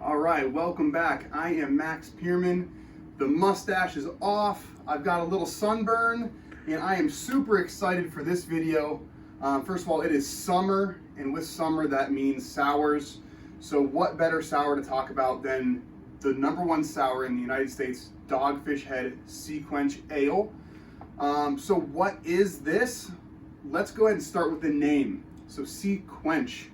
All right, welcome back. I am Max Pierman. The mustache is off. I've got a little sunburn, and I am super excited for this video. First of all, it is summer, and with summer, that means sours. So what better sour to talk about than the #1 sour in the United States, Dogfish Head Quench Ale. So what is this? Let's go ahead and start with the name. So Quench.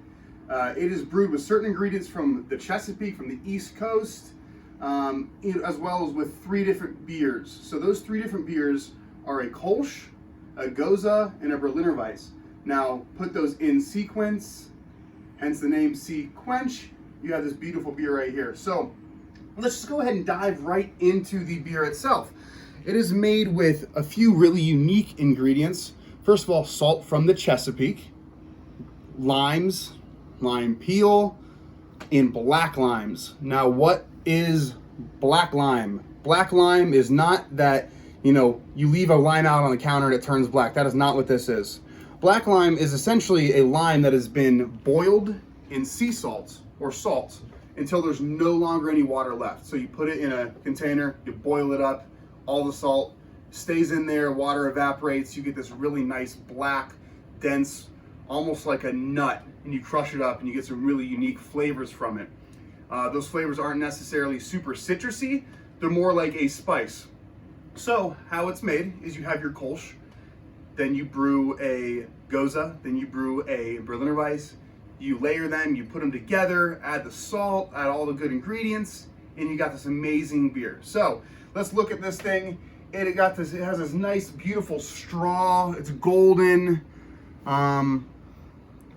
It is brewed with certain ingredients from the Chesapeake, from the East Coast, as well as with 3 different beers. So those 3 different beers are a Kolsch, a Goza, and a Berliner Weiss. Now put those in sequence, hence the name Quench. You have this beautiful beer right here. So let's just go ahead and dive right into the beer itself. It is made with a few really unique ingredients. First of all, salt from the Chesapeake, limes, lime peel, and black limes. Now, what is black lime? Black lime is not that, you leave a lime out on the counter and it turns black. That is not what this is. Black lime is essentially a lime that has been boiled in sea salt or salt until there's no longer any water left. So you put it in a container, you boil it up, all the salt stays in there, water evaporates, you get this really nice black, dense, almost like a nut, and you crush it up and you get some really unique flavors from it. Those flavors aren't necessarily super citrusy, they're more like a spice. So how it's made is you have your Kolsch, then you brew a Goza, then you brew a Berliner Weiss, you layer them, you put them together, add the salt, add all the good ingredients, and you got this amazing beer. So let's look at this thing. It has this nice, beautiful straw. It's golden.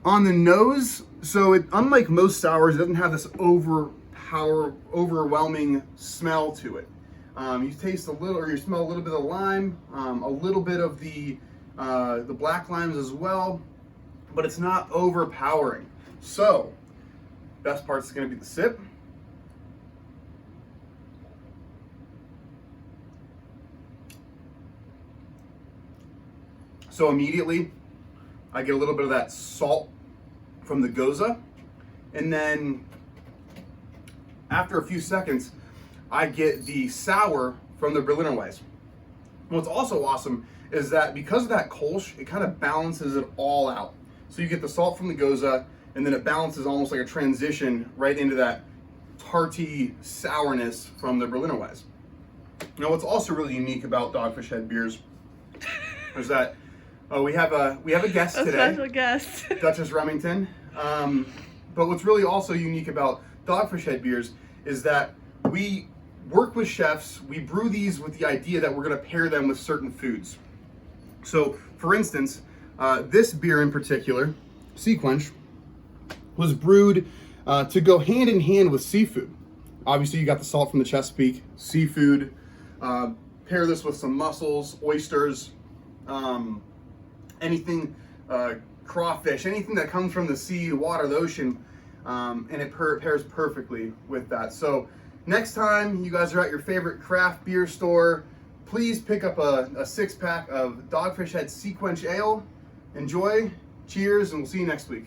On the nose, so unlike most sours, it doesn't have this overwhelming smell to it. You taste a little, or you smell a little bit of lime, a little bit of the black limes as well, but it's not overpowering. So, best part's going to be the sip. So immediately, I get a little bit of that salt from the Goza, and then after a few seconds, I get the sour from the Berliner Weiss. What's also awesome is that because of that Kolsch, it kind of balances it all out. So you get the salt from the Goza, and then it balances almost like a transition right into that tarty sourness from the Berliner Weiss. Now, what's also really unique about Dogfish Head beers is that we have a guest today. A special guest. Duchess Remington. But what's really also unique about Dogfish Head beers is that we work with chefs, we brew these with the idea that we're going to pair them with certain foods. So, for instance, this beer in particular, Quench, was brewed to go hand in hand with seafood. Obviously, you got the salt from the Chesapeake, seafood. Pair this with some mussels, oysters, anything, crawfish, anything that comes from the sea, water, the ocean, and it pairs perfectly with that. So next time you guys are at your favorite craft beer store, please pick up a 6-pack of Dogfish Head Quench Ale. Enjoy, cheers, and we'll see you next week.